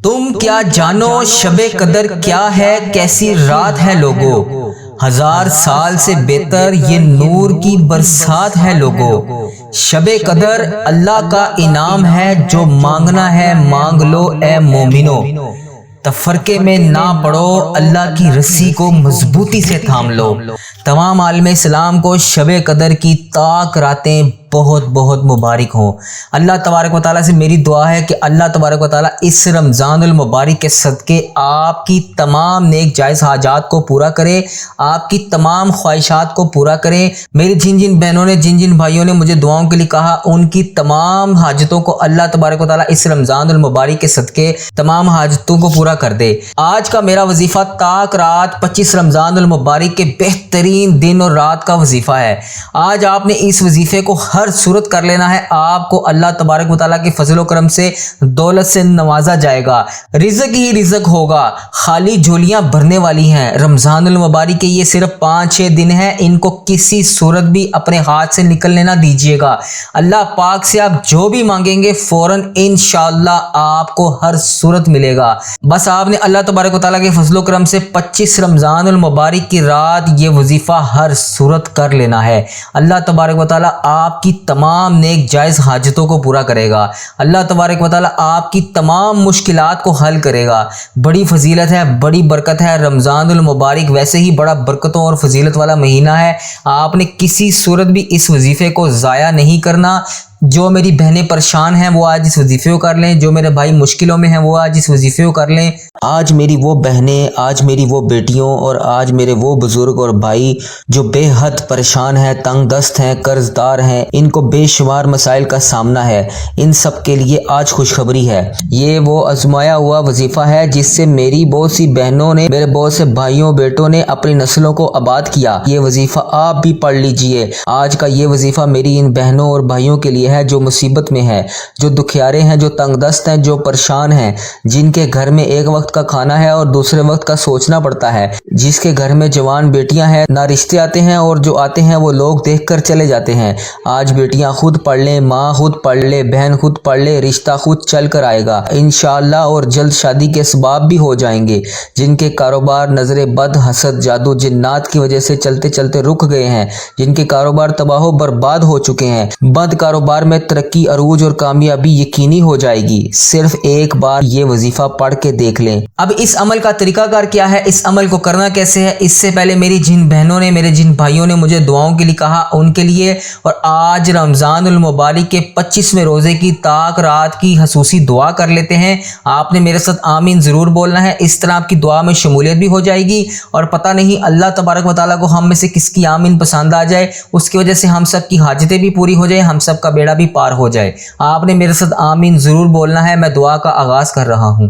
تم کیا جانو شب قدر کیا ہے، کیسی رات ہے لوگو، 1000 سال سے بہتر یہ نور کی برسات ہے لوگو۔ شب قدر اللہ کا انعام ہے، جو مانگنا ہے مانگ لو اے مومنو۔ تفرقے میں نہ پڑو، اللہ کی رسی کو مضبوطی سے تھام لو۔ تمام عالم اسلام کو شب قدر کی تاک راتیں بہت بہت مبارک ہوں۔ اللہ تبارک و تعالیٰ سے میری دعا ہے کہ اللہ تبارک و تعالیٰ اس رمضان المبارک کے صدقے آپ کی تمام نیک جائز حاجات کو پورا کرے، آپ کی تمام خواہشات کو پورا کرے۔ میری جن جن بہنوں نے، جن جن بھائیوں نے مجھے دعاؤں کے لیے کہا، ان کی تمام حاجتوں کو اللہ تبارک و تعالیٰ اس رمضان المبارک کے صدقے تمام حاجتوں کو پورا کر دے۔ آج کا میرا وظیفہ تاک رات 25 رمضان المبارک کے بہترین دن اور رات کا وظیفہ ہے۔ آج آپ نے اس وظیفے کو ہر صورت کر لینا ہے، آپ کو اللہ تبارک و تعالیٰ کے فضل و کرم سے دولت سے نوازا جائے گا، رزق ہی رزق ہوگا، خالی جھولیاں بھرنے والی ہیں۔ رمضان المبارک کے یہ صرف 5-6 دن ہیں، ان کو کسی صورت بھی اپنے ہاتھ سے نکلنے نہ دیجیے گا۔ اللہ پاک سے آپ جو بھی مانگیں گے فوراً انشاءاللہ آپ کو ہر صورت ملے گا۔ بس آپ نے اللہ تبارک و تعالیٰ کے فضل و کرم سے 25 رمضان المبارک کی رات یہ وظیفہ ہر صورت کر لینا ہے۔ اللہ تبارک و تعالیٰ آپ کی تمام نیک جائز حاجتوں کو پورا کرے گا۔ اللہ تبارک و تعالیٰ آپ کی تمام مشکلات کو حل کرے گا۔ بڑی فضیلت ہے، بڑی برکت ہے۔ رمضان المبارک ویسے ہی بڑا برکتوں اور فضیلت والا مہینہ ہے، آپ نے کسی صورت بھی اس وظیفے کو ضائع نہیں کرنا۔ جو میری بہنیں پریشان ہیں وہ آج اس وظیفے کو کر لیں، جو میرے بھائی مشکلوں میں ہیں وہ آج اس وظیفے کو کر لیں۔ آج میری وہ بہنیں، آج میری وہ بیٹیوں اور آج میرے وہ بزرگ اور بھائی جو بے حد پریشان ہیں، تنگ دست ہیں، قرض دار ہیں، ان کو بے شمار مسائل کا سامنا ہے، ان سب کے لیے آج خوشخبری ہے۔ یہ وہ آزمایا ہوا وظیفہ ہے جس سے میری بہت سی بہنوں نے، میرے بہت سے بھائیوں بیٹوں نے اپنی نسلوں کو آباد کیا۔ یہ وظیفہ آپ بھی پڑھ لیجئے۔ آج کا یہ وظیفہ میری ان بہنوں اور بھائیوں کے لیے ہے جو مصیبت میں ہے، جو دکھیارے ہیں، جو تنگ دست ہیں، جو پریشان ہیں، جن کے گھر میں ایک وقت کا کھانا ہے اور دوسرے وقت کا سوچنا پڑتا ہے، جس کے گھر میں جوان بیٹیاں ہیں، نہ رشتے آتے ہیں اور جو آتے ہیں وہ لوگ دیکھ کر چلے جاتے ہیں۔ آج بیٹیاں خود پڑھ لیں، ماں خود پڑھ لے، بہن خود پڑھ لے، رشتہ خود چل کر آئے گا انشاءاللہ، اور جلد شادی کے اسباب بھی ہو جائیں گے۔ جن کے کاروبار نظر بد، حسد، جادو، جنات کی وجہ سے چلتے چلتے رک گئے ہیں، جن کے کاروبار تباہ و برباد ہو چکے ہیں، بد کاروبار میں ترقی، عروج اور کامیابی یقینی ہو جائے گی۔ صرف ایک بار یہ وظیفہ پڑھ کے دیکھ لیں۔ اب اس عمل کا طریقہ کار کیا ہے، اس عمل کو کرنا کیسے ہے، اس سے پہلے میری جن بہنوں نے، میرے جن بھائیوں نے مجھے دعاؤں کے لیے کہا، ان کے لیے اور آج رمضان المبارک کے 25ویں روزے کی تاک رات کی خصوصی دعا کر لیتے ہیں۔ آپ نے میرے ساتھ آمین ضرور بولنا ہے، اس طرح آپ کی دعا میں شمولیت بھی ہو جائے گی، اور پتہ نہیں اللہ تبارک و تعالیٰ کو ہم میں سے کس کی آمین پسند آ جائے، اس کی وجہ سے ہم سب کی حاجتیں بھی پوری ہو جائیں، ہم سب کا بیڑا بھی پار ہو جائے۔ آپ نے میرے ساتھ آمین ضرور بولنا ہے۔ میں دعا کا آغاز کر رہا ہوں۔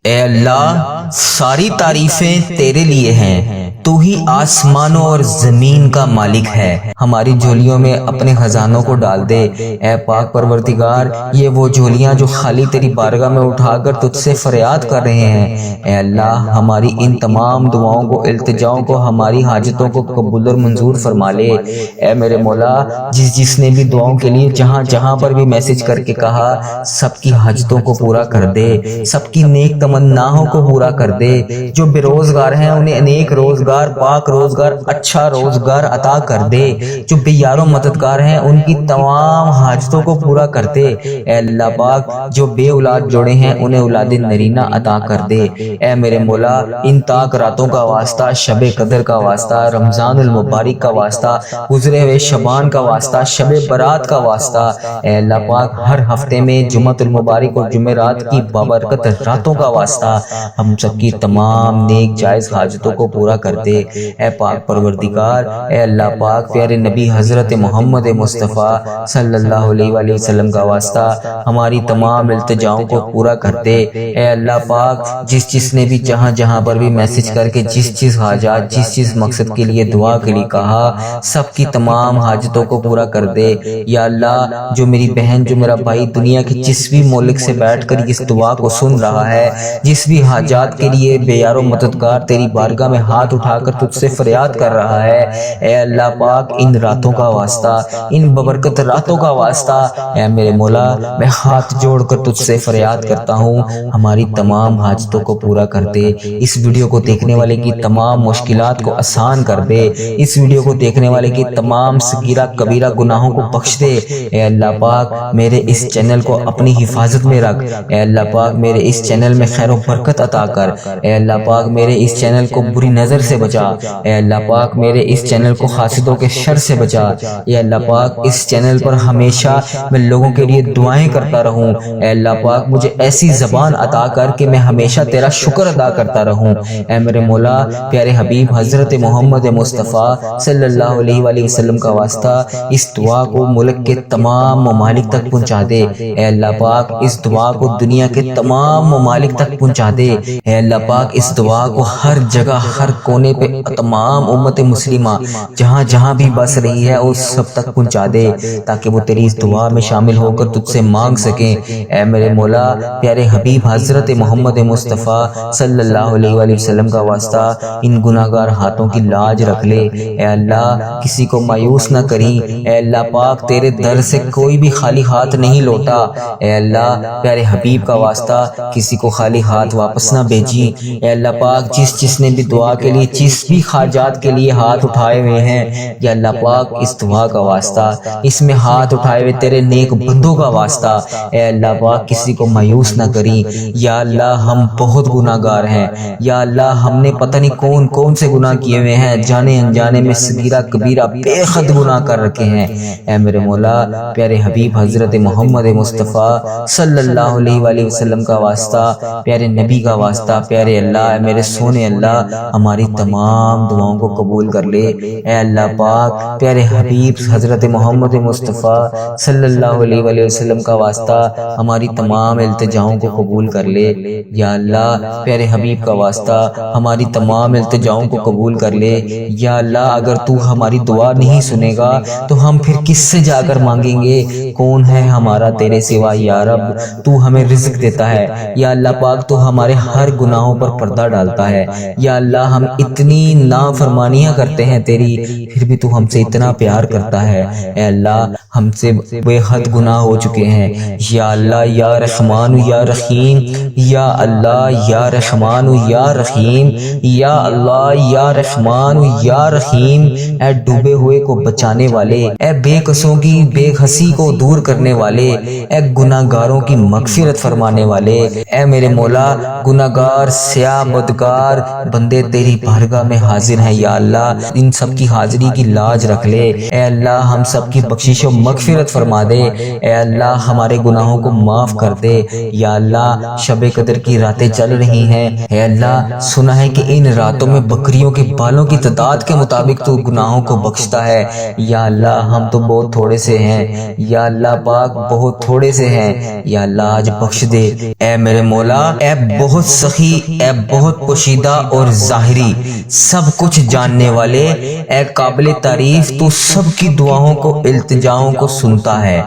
اے اللہ، ساری تعریفیں تیرے لیے ہیں، تو ہی آسمانوں اور زمین کا مالک ہے۔ ہماری جھولیوں میں اپنے خزانوں کو ڈال دے اے پاک پروردگار، یہ وہ جھولیاں جو خالی تیری بارگاہ میں اٹھا کر تجھ سے فریاد کر رہے ہیں۔ اے اللہ، ہماری ان تمام دعاؤں کو، التجاؤں کو، ہماری حاجتوں کو قبول اور منظور فرما لے۔ اے میرے مولا، جس نے بھی دعاؤں کے لیے جہاں جہاں پر بھی میسج کر کے کہا، سب کی حاجتوں کو پورا کر دے، سب کی نیک تمناؤں کو پورا کر دے۔ جو بے روزگار ہیں انہیں نیک روزگار، پاک روزگار، اچھا روزگار عطا کر دے۔ جو بے یار و مددگار ہیں ان کی تمام حاجتوں کو پورا کر دے۔ اے اللہ پاک، جو بے اولاد جوڑے ہیں انہیں اولاد نرینہ عطا کر دے۔ اے میرے مولا، ان تاک راتوں کا واسطہ، شب قدر کا واسطہ، رمضان المبارک کا واسطہ، گزرے ہوئے شبان کا واسطہ، شب برات کا واسطہ، اے اللہ پاک، ہر ہفتے میں جمعۃ المبارک اور جمعرات کی بابرکت راتوں کا واسطہ، ہم سب کی تمام نیک جائز حاجتوں کو پورا کر دے۔ اے پاک پروردگار، اے اللہ پاک، پیارے نبی حضرت محمد مصطفیٰ صلی اللہ علیہ وآلہ وسلم کا واسطہ، ہماری تمام التجاؤں کو پورا کر دے۔ اے اللہ پاک، جس نے بھی جہاں جہاں پر بھی میسج کر کے جس حاجات، جس مقصد کے لیے دعا کے لیے کہا، سب کی تمام حاجتوں کو پورا کر دے۔ یا اللہ، جو میری بہن، جو میرا بھائی دنیا کے جس بھی ملک سے بیٹھ کر اس دعا کو سن رہا ہے، جس بھی حاجات کے لیے بے یار و مددگار تیری بارگاہ میں ہاتھ اٹھا اٹھا کر تجھ سے فریاد کر رہا ہے۔ اے اللہ پاک ان راتوں کا واسطہ، ان ببرکت راتوں کا واسطہ اے میرے مولا میں ہاتھ جوڑ کر تجھ سے فریاد کرتا ہوں، ہماری تمام حاجتوں کو پورا کر دے، اس ویڈیو کو دیکھنے والے کی تمام مشکلات کو آسان کر دے، اس ویڈیو کو دیکھنے والے کی تمام صغیرہ کبیرہ گناہوں کو بخش دے۔ اے اللہ پاک میرے اس چینل کو اپنی حفاظت میں رکھ، اے اللہ پاک میرے اس چینل میں خیر و برکت عطا کر، اے اللہ پاک میرے اس چینل کو بری نظر سے بچا، اے اللہ پاک میرے اس چینل کو حاسدوں کے شر سے بچا، اے اللہ پاک اس چینل پر ہمیشہ میں لوگوں کے لیے دعائیں کرتا رہوں، اے اللہ پاک مجھے ایسی زبان عطا کر کہ میں ہمیشہ تیرا شکر ادا کرتا رہوں۔ اے میرے مولا پیارے حبیب حضرت محمد مصطفیٰ صلی اللہ علیہ وآلہ وسلم کا واسطہ اس دعا کو ملک کے تمام ممالک تک پہنچا دے، اے اللہ پاک اس دعا کو دنیا کے تمام ممالک تک پہنچا دے، اے اللہ پاک اس دعا کو ہر جگہ ہر کونے پہ تمام امت مسلمہ جہاں جہاں بھی بس رہی ہے اس سب تک پہنچا دے تاکہ وہ تیری اس دعا میں شامل ہو کر تجھ سے مانگ سکیں۔ اے میرے مولا پیارے حبیب حضرت محمد مصطفیٰ صلی اللہ علیہ وآلہ وسلم کا واسطہ ان گناہگار ہاتھوں کی لاج رکھ لے، اے اللہ کسی کو مایوس نہ کریں، اے اللہ پاک تیرے در سے کوئی بھی خالی ہاتھ نہیں لوٹا، اے اللہ پیارے حبیب کا واسطہ کسی کو خالی ہاتھ واپس نہ بھیجی، اے اللہ پاک جس نے بھی دعا کے لیے جس بھی حاجات کے لیے ہاتھ اٹھائے ہوئے ہیں، یا اللہ پاک اس دعا کا واسطہ اس میں ہاتھ اٹھائے ہوئے تیرے نیک بندوں کا واسطہ اے اللہ پاک کسی کو مایوس نہ کری، یا اللہ ہم بہت گناہگار ہیں، یا اللہ ہم نے پتہ نہیں کون کون سے گناہ کیے ہوئے ہیں، جانے انجانے میں صغیرہ کبیرہ بے حد گناہ کر رکھے ہیں، اے میرے مولا پیارے حبیب حضرت محمد مصطفیٰ صلی اللہ علیہ وآلہ وسلم کا واسطہ پیارے نبی کا واسطہ پیارے اللہ اے میرے سونے اللہ ہماری تمام دعاؤں کو قبول کر لے، اے اللہ پاک پیارے حبیب حضرت محمد مصطفیٰ صلی اللہ علیہ وآلہ وسلم کا واسطہ ہماری تمام التجاؤں کو قبول کر لے، یا اللہ پیارے حبیب کا واسطہ ہماری تمام التجاؤں کو قبول کر لے، یا اللہ اگر تو ہماری دعا نہیں سنے گا تو ہم پھر کس سے جا کر مانگیں گے، کون ہے ہمارا تیرے سوا یا رب، تو ہمیں رزق دیتا ہے، یا اللہ پاک تو ہمارے ہر گناہوں پر پردہ ڈالتا ہے، یا اللہ ہم اتنی نافرمانیاں کرتے ہیں تیری پھر بھی تو ہم سے اتنا پیار کرتا ہے، اے اللہ ہم سے بے حد گناہ ہو چکے ہیں، یا اللہ یا رحمان یا رحیم، یا اللہ یا رحمان یا رحیم، یا اللہ یا رحمان یا رحیم، اے ڈوبے ہوئے کو بچانے والے، اے بے قصوں کی بے حسی کو دور کرنے والے، اے گناہگاروں کی مغفرت فرمانے والے، اے میرے مولا گناہگار سیاہ بدکار بندے تیری بارگاہ میں حاضر ہیں، یا اللہ ان سب کی حاضری کی لاج رکھ لے، اے اللہ ہم سب کی بخشش و مغفرت فرما دے، اے اللہ ہمارے گناہوں کو معاف کر دے، یا اللہ شب قدر کی راتیں چل رہی ہیں، اے اللہ سنا ہے کہ ان راتوں میں بکریوں کے بالوں کی تعداد کے مطابق تو گناہوں کو بخشتا ہے، یا اللہ ہم تو بہت تھوڑے سے ہیں، یا اللہ پاک بہت تھوڑے سے ہیں، یا اللہ آج بخش دے، اے میرے مولا اے بہت سخی، اے بہت پوشیدہ اور ظاہری سب کچھ جاننے والے، اے قابل تعریف تو سب کی دعاؤں کو التجاؤں کو سنتا ہے،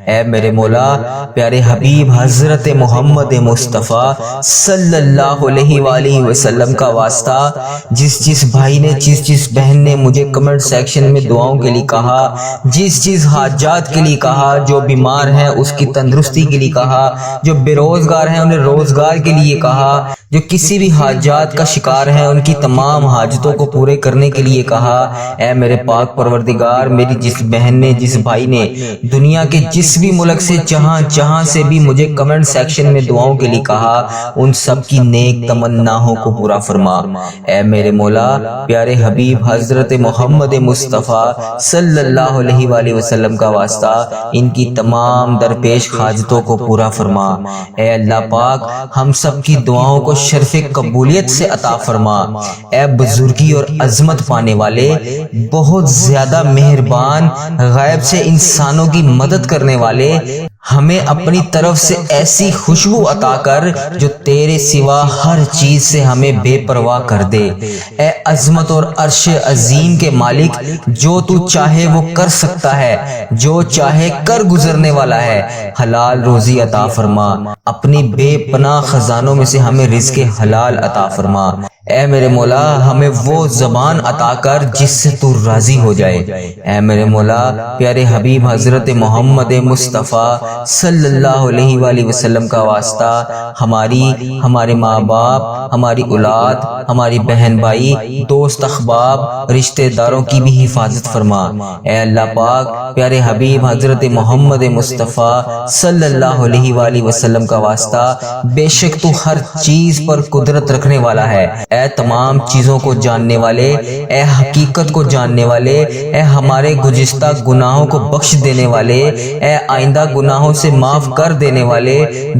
اے میرے مولا پیارے حبیب حضرت محمد مصطفیٰ صلی اللہ علیہ وآلہ وسلم کا واسطہ جس بھائی نے جس بہن نے مجھے کمنٹ سیکشن میں دعاؤں کے لیے کہا، جس حاجات کے لیے کہا، جو بیمار ہیں اس کی تندرستی کے لیے کہا، جو بے روزگار ہیں انہیں روزگار کے لیے کہا، جو کسی بھی حاجات کا شکار ہیں ان کی تمام حاجتوں کو پورے کرنے کے لیے کہا، اے میرے پاک پروردگار میری جس بہن نے جس بھائی نے دنیا کے جس بھی ملک سے جہاں سے بھی مجھے کمنٹ سیکشن میں دعاؤں کے لیے کہا ان سب کی نیک تمناؤں کو پورا فرما، اے میرے مولا پیارے حبیب حضرت محمد مصطفیٰ صلی اللہ علیہ وآلہ وسلم کا واسطہ ان کی تمام درپیش حاجتوں کو پورا فرما، اے اللہ پاک ہم سب کی دعاؤں کو شرف قبولیت سے عطا فرما، اے بزرگی اور عظمت پانے والے بہت زیادہ مہربان غیب سے انسانوں کی مدد کرنے والے ہمیں اپنی طرف سے ایسی خوشبو عطا کر جو تیرے سوا ہر چیز سے ہمیں بے پرواہ کر دے۔ اے عظمت اور عرش عظیم کے مالک، جو تو چاہے وہ کر سکتا ہے، جو چاہے کر گزرنے والا ہے، حلال روزی عطا فرما، اپنی بے پناہ خزانوں میں سے ہمیں رزق حلال عطا فرما۔ اے میرے مولا، ہمیں وہ زبان عطا کر جس سے تو راضی ہو جائے۔ اے میرے مولا، پیارے حبیب حضرت محمد مصطفیٰ صلی اللہ علیہ وآلہ وسلم کا واسطہ ہمارے ماں باپ، ہماری اولاد، ہماری بہن بھائی، دوست احباب، رشتہ داروں کی بھی حفاظت فرما۔ اے اللہ پاک، پیارے حبیب حضرت محمد مصطفیٰ صلی اللہ علیہ وآلہ وسلم کا واسطہ، بے شک تو ہر چیز پر قدرت رکھنے والا ہے۔ اے تمام چیزوں کو جاننے والے، اے حقیقت کو جاننے والے، اے ہمارے گزشتہ گناہوں کو بخش دینے والے، اے آئندہ گناہوں سے معاف کر دینے والے،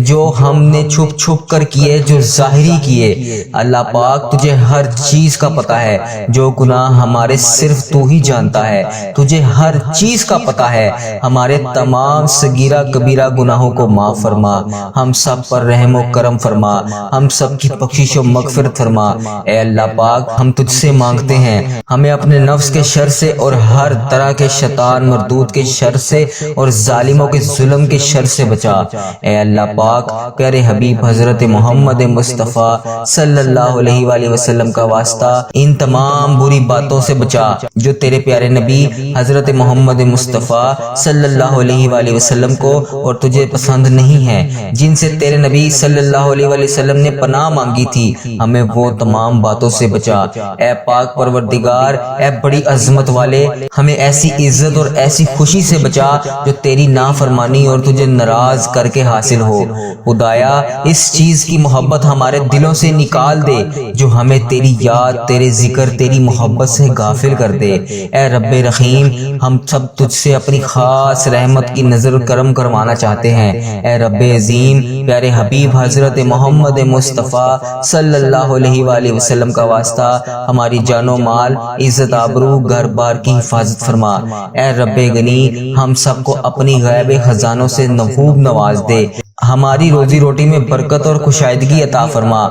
جو ہم نے چھپ چھپ کر کیے، جو ظاہری کیے۔ اللہ پاک، تجھے ہر چیز کا پتہ ہے، جو گناہ ہمارے صرف تو ہی جانتا ہے۔ تجھے ہر چیز کا پتہ ہے، ہمارے تمام صغیرہ کبیرہ گناہوں کو معاف فرما، ہم سب پر رحم و کرم فرما، ہم سب کی بخشش و مغفرت فرما۔ اے اللہ پاک، ہم تجھ سے مانگتے ہیں، ہمیں اپنے نفس کے شر سے اور ہر طرح کے شیطان مردود کے شر سے اور ظالموں کے ظلم کے شر سے بچا۔ اے اللہ پاک، پیارے حبیب حضرت محمد مصطفیٰ صلی اللہ علیہ وآلہ وسلم کا واسطہ ان تمام بری باتوں سے بچا جو تیرے پیارے نبی حضرت محمد مصطفیٰ صلی اللہ علیہ وآلہ وسلم کو اور تجھے پسند نہیں ہے، جن سے تیرے نبی صلی اللہ علیہ وآلہ وسلم نے پناہ مانگی تھی، ہمیں وہ تمام باتوں سے بچا۔ اے پاک پروردگار، اے بڑی عظمت والے، ہمیں ایسی عزت اور ایسی خوشی سے بچا جو تیری نافرمانی اور تجھے ناراض کر کے حاصل ہو۔ خدایا، اس چیز کی محبت ہمارے دلوں سے نکال دے جو ہمیں تیری یاد، تیرے ذکر، تیری محبت سے غافل کر دے۔ اے رب رحیم، ہم سب تجھ سے اپنی خاص رحمت کی نظر کرم کروانا چاہتے ہیں۔ اے رب عظیم، پیارے حبیب حضرت محمد مصطفیٰ صلی اللہ علیہ وآلہ وسلم کا واسطہ ہماری جان و مال، عزت آبرو، گھر بار کی حفاظت فرما۔ اے رب غنی، ہم سب کو اپنی غیب خزانوں سے خوب نواز دے، ہماری روزی روٹی میں برکت اور کشادگی عطا فرما،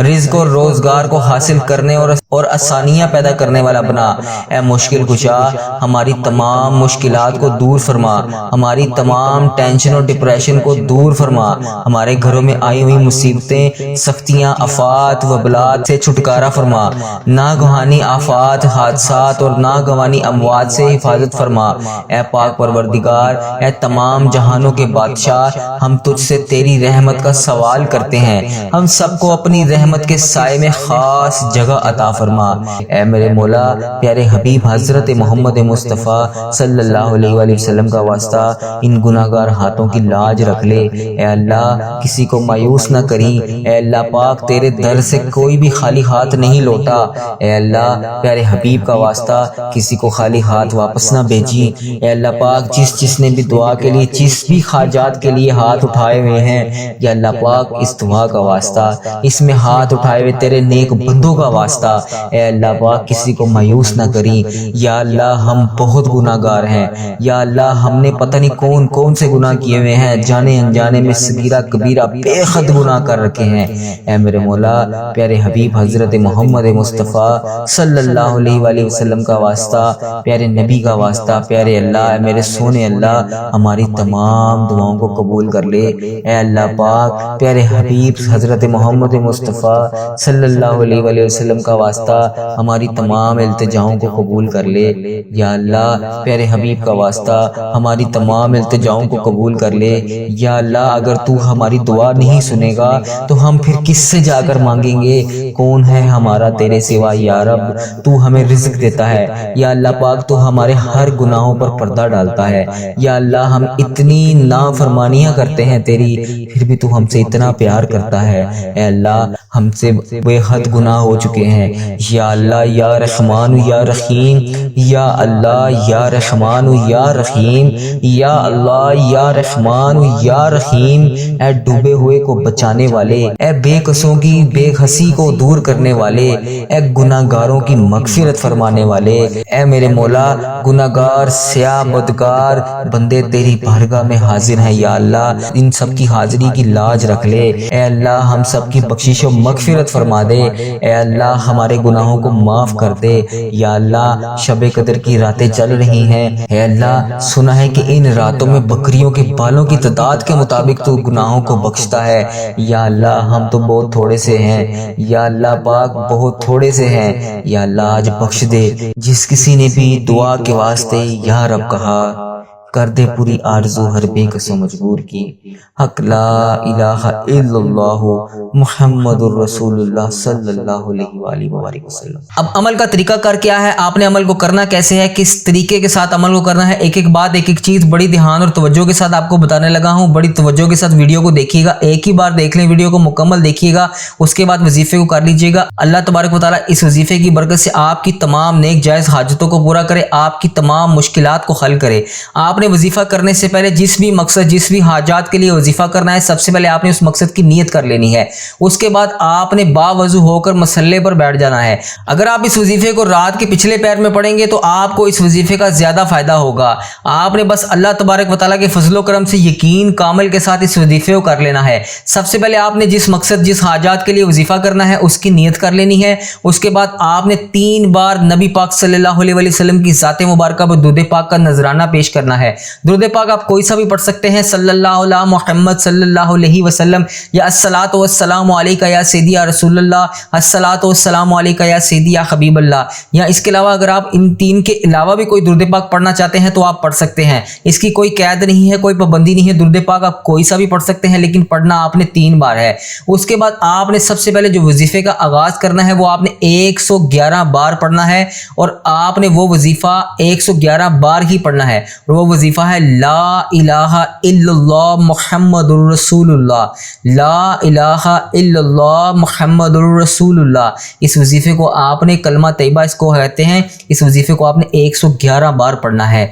رزق اور روزگار کو حاصل کرنے اور آسانیاں پیدا کرنے والا بنا۔ اے مشکل کشا، ہماری تمام مشکلات کو دور فرما، ہماری تمام ٹینشن اور ڈپریشن کو دور فرما، ہمارے گھروں میں آئی ہوئی مصیبتیں، سختیاں، آفات، وبلات سے چھٹکارا فرما، ناگہانی آفات، حادثات اور ناگہانی اموات سے حفاظت فرما۔ اے پاک پروردگار، اے تمام جہانوں کے بادشاہ، ہم تجھ سے تیری رحمت کا سوال کرتے ہیں، ہم سب کو اپنی رحمت کے سائے میں خاص جگہ عطا فرما۔ اے میرے مولا، پیارے حبیب حضرت محمد مصطفیٰ صلی اللہ علیہ وآلہ وسلم کا واسطہ ان گناہگار ہاتھوں کی لاج رکھ لے۔ اے اللہ، کسی کو مایوس نہ کری۔ اے اللہ پاک، تیرے در سے کوئی بھی خالی ہاتھ نہیں لوٹا۔ اے اللہ، پیارے حبیب کا واسطہ کسی کو خالی ہاتھ واپس نہ بھیجی۔ اے اللہ پاک، جس نے بھی دعا کے لیے، جس بھی حاجات کے لیے ہاتھ اٹھائے ہوئے ہیں، یا اللہ پاک، اس دعا کا واسطہ، اس میں ہاتھ اٹھائے ہوئے تیرے نیک بندوں کا واسطہ، اے اللہ پاک، کسی کو مایوس نہ کری۔ یا اللہ، ہم بہت گناہگار ہیں، یا اللہ، ہم نے پتہ نہیں کون کون سے گناہ کیے ہوئے ہیں، جانے انجانے میں صغیرہ کبیرہ بے حد گناہ کر رکھے ہیں۔ اے میرے مولا، پیارے حبیب حضرت محمد مصطفیٰ صلی اللہ علیہ وآلہ وسلم کا واسطہ، پیارے نبی کا واسطہ، پیارے اللہ، اے میرے سونے اللہ، ہماری تمام دعاؤں کو قبول کر لے۔ اے اللہ پاک، پیارے حبیب حضرت محمد مصطفیٰ صلی اللہ علیہ وآلہ وسلم کا واسطہ ہماری تمام التجاؤں کو قبول کر لے۔ یا اللہ، پیارے حبیب کا واسطہ ہماری تمام التجاؤں کو قبول کر لے۔ یا اللہ، اگر تو ہماری دعا نہیں سنے گا تو ہم پھر کس سے جا کر مانگیں گے؟ کون ہے ہمارا تیرے سوا یا رب؟ تو ہمیں رزق دیتا ہے۔ یا اللہ پاک، تو ہمارے ہر گناہوں پر پردہ ڈالتا ہے۔ یا اللہ، ہم اتنی نافرمانیاں کرتے ہیں تیری، پھر بھی تو ہم سے اتنا پیار کرتا ہے۔ اے اللہ، ہم سے بے حد گناہ ہو چکے ہیں، یا اللہ یا رحمان یا رحیم، یا اللہ یا رحمان یا رحیم، یا اللہ یا رحمان یا رحیم۔ اے ڈوبے ہوئے کو بچانے والے، اے بے قصوں کی بے حسی کو دور کرنے والے، اے گناہگاروں کی مغفرت فرمانے والے، اے میرے مولا گناہگار سیاہ بدگار بندے تیری بارگاہ میں حاضر ہیں، یا اللہ ان سب کی حاضری کی لاج رکھ لے، اے اللہ ہم سب کی بخشش و مغفرت فرما دے، اے اللہ ہمارے گناہوں کو معاف کر دے، یا اللہ شب قدر کی راتیں چل رہی ہیں، اے اللہ سنا ہے کہ ان راتوں میں بکریوں کے بالوں کی تعداد کے مطابق تو گناہوں کو بخشتا ہے، یا اللہ ہم تو بہت تھوڑے سے ہیں، یا اللہ پاک بہت تھوڑے سے ہیں، یا اللہ آج بخش دے۔ جس کسی نے بھی دعا کے واسطے یا رب کہا، کر دے پوری آرزو ہر بے کس و مجبور کی، حق لا الہ الا اللہ محمد الرسول اللہ صلی اللہ علیہ وآلہ وآلہ وسلم۔ اب عمل کا طریقہ کار کیا ہے، آپ نے عمل کو کرنا کیسے ہے، کس طریقے کے ساتھ عمل کو کرنا ہے، ایک ایک بات ایک ایک چیز بڑی دھیان اور توجہ کے ساتھ آپ کو بتانے لگا ہوں۔ بڑی توجہ کے ساتھ ویڈیو کو دیکھیے گا، ایک ہی بار دیکھ لیں ویڈیو کو مکمل دیکھیے گا، اس کے بعد وظیفے کو کر لیجئے گا۔ اللہ تبارک و تعالیٰ اس وظیفے کی برکت سے آپ کی تمام نیک جائز حاجتوں کو پورا کرے، آپ کی تمام مشکلات کو حل کرے۔ آپ نے وظیفہ کرنے سے پہلے جس بھی مقصد جس بھی حاجات کے لیے وظیفہ کرنا ہے، سب سے پہلے آپ نے اس مقصد کی نیت کر لینی ہے۔ اس کے بعد آپ نے باوضو ہو کر مصلے پر بیٹھ جانا ہے۔ اگر آپ اس وظیفے کو رات کے پچھلے پہر میں پڑھیں گے تو آپ کو اس وظیفے کا زیادہ فائدہ ہوگا۔ آپ نے بس اللہ تبارک و تعالیٰ کے فضل و کرم سے یقین کامل کے ساتھ اس وظیفے کو کر لینا ہے۔ سب سے پہلے آپ نے جس مقصد جس حاجات کے لیے وظیفہ کرنا ہے اس کی نیت کر لینی ہے۔ اس کے بعد آپ نے 3 بار نبی پاک صلی اللہ علیہ وسلم کی ذات مبارکہ پر درود پاک کا نذرانہ پیش کرنا ہے۔ درود پاک آپ کوئی سا بھی پڑھ سکتے ہیں، صلی اللہ علیہ محمد صلی اللہ علیہ وسلم، یا الصلاۃ والسلام علیکہ یا سیدی یا رسول اللہ، الصلاۃ والسلام علیکہ یا سیدی یا حبیب اللہ، یا اس کے علاوہ اگر آپ ان 3 کے علاوہ بھی کوئی درود پاک پڑھنا چاہتے ہیں تو آپ پڑھ سکتے ہیں۔ اس کی کوئی قید نہیں ہے، کوئی پابندی نہیں ہے، درود پاک آپ کوئی سا بھی پڑھ سکتے ہیں، لیکن پڑھنا آپ نے 3 بار ہے۔ اس کے بعد آپ نے سب سے پہلے جو وظیفے کا آغاز کرنا ہے وہ آپ نے 111 بار پڑھنا ہے، اور آپ نے وہ وظیفہ 111 بار ہی پڑھنا ہے، اور وہ وظیفہ ہے لا الہ الا اللہ محمد الرسول اللہ، لا الہ الا اللہ محمد الرسول اللہ۔ اس وظیفے کو آپ نے کلمہ طیبہ اس کو کہتے ہیں، اس وظیفے کو آپ نے 111 بار پڑھنا ہے،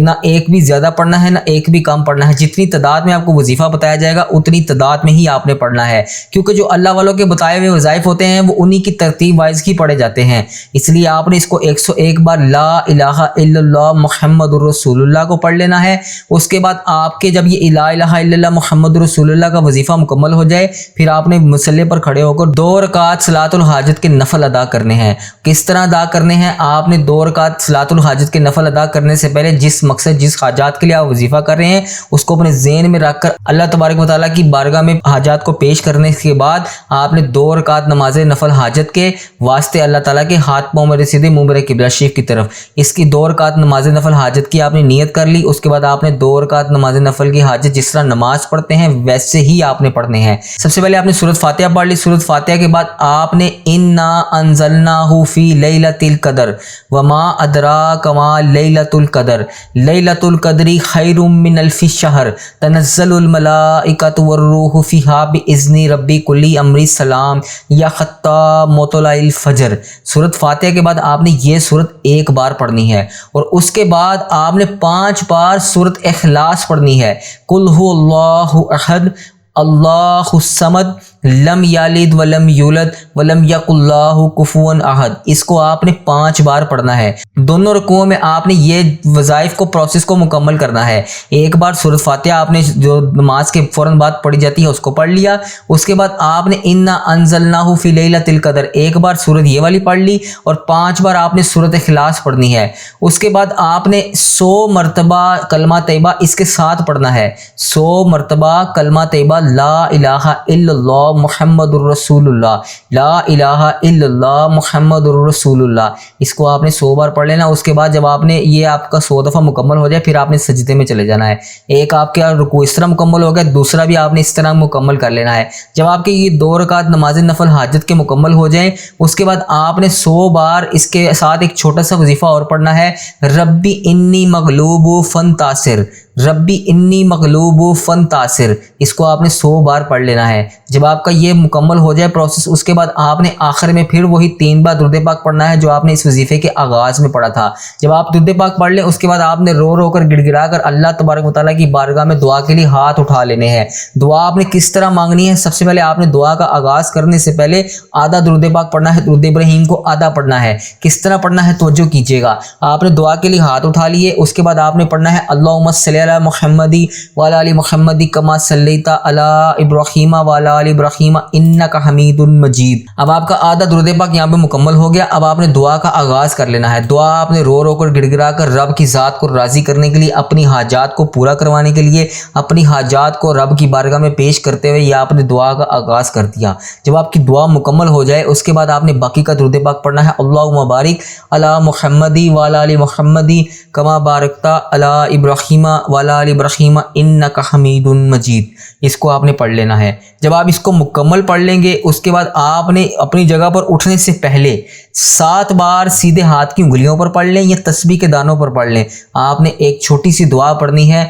نہ ایک بھی زیادہ پڑھنا ہے نہ ایک بھی کم پڑھنا ہے۔ جتنی تعداد میں آپ کو وظیفہ بتایا جائے گا اتنی تعداد میں ہی آپ نے پڑھنا ہے، کیونکہ جو اللہ والوں کے بتائے ہوئے وظائف ہوتے ہیں وہ انہی کی ترتیب وائز ہی پڑھے جاتے ہیں، اس لیے آپ نے اس کو 101 بار لا الہ الا اللہ محمد الرسول اللہ کو پڑھ لینا ہے۔ اس کے بعد آپ کے جب یہ لا الہ الا اللہ محمد رسول اللہ کا وظیفہ مکمل ہو جائے، پھر آپ نے مصلی پر کھڑے ہو کر 2 رکعت صلاۃ الحاجت کے نفل ادا کرنے ہیں۔ کس طرح ادا کرنے ہیں؟ آپ نے 2 رکعت صلاۃ الحاجت کے نفل ادا کرنے سے پہلے جس مقصد جس حاجات کے لیے آپ وظیفہ کر رہے ہیں اس کو اپنے ذہن میں رکھ کر اللہ تبارک و تعالیٰ کی بارگاہ میں حاجات کو پیش کرنے کے بعد آپ نے 2 رکعت نماز نفل حاجت کے واسطے اللہ تعالیٰ کے ہاتھ پاؤں میرے سیدھے منہ میرے قبلہ شریف کی طرف، اس کی 2 رکعت نماز نفل حاجت کی آپ نے نیت کر لی۔ اس کے بعد آپ نے 2 رکعت نماز نفل کی حاجت جس طرح نماز پڑھتے ہیں ویسے ہی آپ نے پڑھنے ہیں۔ سب سے پہلے آپ نے سورۃ فاتحہ پڑھ لی، سورۃ فاتحہ کے بعد آپ نے انا انزلناہ فی لیلۃ القدر وما ادراک ما لیلۃ القدر لیلۃ القدر خیر من الف شہر تنزل الملائکۃ والروح فیہا باذن ربی کل امر سلام یا خطا مطلع الفجر۔ سورۃ فاتحہ کے بعد آپ نے یہ سورت 1 بار پڑھنی ہے، اور اس کے بعد آپ نے 5 بار سورۃ اخلاص پڑھنی ہے، قل هو اللہ احد اللہ الصمد لم یلد ولم یولد ولم یکن لہ کفوا احد۔ اس کو آپ نے 5 بار پڑھنا ہے۔ دونوں رکوعوں میں آپ نے یہ وظائف کو پروسیس کو مکمل کرنا ہے۔ 1 بار سورۃ فاتحہ آپ نے جو نماز کے فوراً بعد پڑھی جاتی ہے اس کو پڑھ لیا، اس کے بعد آپ نے انا انزلناہ فی لیلۃ القدر 1 بار سورت یہ والی پڑھ لی، اور 5 بار آپ نے سورۃ اخلاص پڑھنی ہے۔ اس کے بعد آپ نے 100 مرتبہ کلمہ طیبہ اس کے ساتھ پڑھنا ہے، 100 مرتبہ کلمہ طیبہ لا الہ الا اللہ محمد الرسول اللہ، لا الہ الا اللہ محمد الرسول اللہ، اس کو آپ نے 100 بار پڑھ لینا۔ اس کے بعد جب آپ نے یہ آپ کا 100 دفعہ مکمل ہو جائے پھر آپ نے سجدے میں چلے جانا ہے۔ ایک آپ کا رکوع اس طرح مکمل ہو گیا، دوسرا بھی آپ نے اس طرح مکمل کر لینا ہے۔ جب آپ کے یہ 2 رکعت نماز نفل حاجت کے مکمل ہو جائیں اس کے بعد آپ نے 100 بار اس کے ساتھ ایک چھوٹا سا وظیفہ اور پڑھنا ہے، ربی انی مغلوب فانتصر، ربی انی مغلوب فانتصر، اس کو آپ نے 100 بار پڑھ لینا ہے۔ جب آپ کا یہ مکمل ہو جائے پروسیس، اس کے بعد آپ نے آخر میں پھر وہی 3 بار درود پاک پڑھنا ہے جو آپ نے اس وظیفے کے آغاز میں پڑھا تھا۔ جب آپ درود پاک پڑھ لیں اس کے بعد آپ نے رو رو کر گڑ گڑا کر اللہ تبارک و تعالیٰ کی بارگاہ میں دعا کے لیے ہاتھ اٹھا لینے ہیں۔ دعا آپ نے کس طرح مانگنی ہے؟ سب سے پہلے آپ نے دعا کا آغاز کرنے سے پہلے آدھا درود پاک پڑھنا ہے، درود ابراہیم کو آدھا پڑھنا ہے۔ کس طرح پڑھنا ہے توجہ کیجیے گا۔ آپ نے دعا کے لیے ہاتھ اٹھا لیے، اس کے بعد آپ نے پڑھنا ہے اللہم صلی علی محمد وعلی آل محمد کما صلیت علی ابراہیم وعلی آل ابراہیم انک حمید مجید۔ اب آپ کا آدھا درود پاک یہاں پہ مکمل ہو گیا۔ اب آپ نے دعا کا آغاز کر لینا ہے۔ دعا آپ نے رو رو کر گڑ گڑا کر رب کی ذات کو راضی کرنے کے لیے، اپنی حاجات کو پورا کروانے کے لیے، اپنی حاجات کو رب کی بارگاہ میں پیش کرتے ہوئے یہ آپ نے دعا کا آغاز کر دیا۔ جب آپ کی دعا مکمل ہو جائے اس کے بعد آپ نے باقی کا درود پاک پڑھنا ہے اللہم بارک علی محمد وعلی آل محمد کما بارکت علی ابراہیم وعلی آل ابراہیم انک حمید مجید۔ اس کو آپ نے پڑھ لینا ہے۔ جب آپ اس کو مکمل پڑھ لیں گے اس کے بعد آپ نے اپنی جگہ پر اٹھنے سے پہلے 7 بار سیدھے ہاتھ کی انگلیوں پر پڑھ لیں یا تسبیح کے دانوں پر پڑھ لیں۔ آپ نے ایک چھوٹی سی دعا پڑھنی ہے،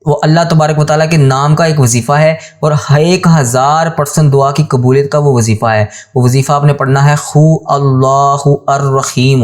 وہ اللہ تبارک و تعالیٰ کے نام کا ایک وظیفہ ہے اور 1000% دعا کی قبولیت کا وہ وظیفہ ہے۔ وہ وظیفہ آپ نے پڑھنا ہے ہو اللہ الرحیم،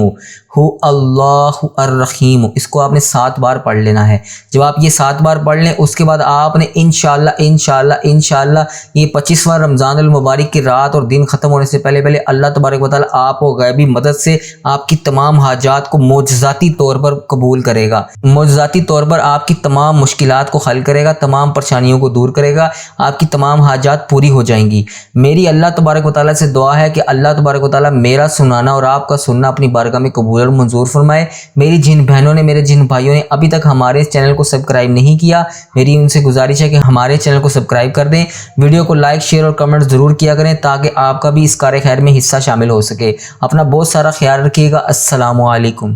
ہو اللہ الرحیم۔ اس کو آپ نے 7 بار پڑھ لینا ہے۔ جب آپ یہ 7 بار پڑھ لیں اس کے بعد آپ نے انشاءاللہ یہ 25واں رمضان المبارک کی رات اور دن ختم ہونے سے پہلے اللہ تبارک و تعالیٰ آپ کو غیبی مدد سے آپ کی تمام حاجات کو معجزاتی طور پر قبول کرے گا، معجزاتی طور پر آپ کی تمام مشکلات کو حل کرے گا، تمام پریشانیوں کو دور کرے گا، آپ کی تمام حاجات پوری ہو جائیں گی۔ میری اللہ تبارک و تعالیٰ سے دعا ہے کہ اللہ تبارک و تعالیٰ میرا سنانا اور آپ کا سننا اپنی بارگاہ میں قبول اور منظور فرمائے۔ میری جن بہنوں نے، میرے جن بھائیوں نے ابھی تک ہمارے اس چینل کو سبسکرائب نہیں کیا، میری ان سے گزارش ہے کہ ہمارے چینل کو سبسکرائب کر دیں، ویڈیو کو لائک شیئر اور کمنٹ ضرور کیا کریں تاکہ آپ کا بھی اس کار خیر میں حصہ شامل ہو سکے۔ اپنا بہت سارا خیال رکھیے گا۔ السلام علیکم۔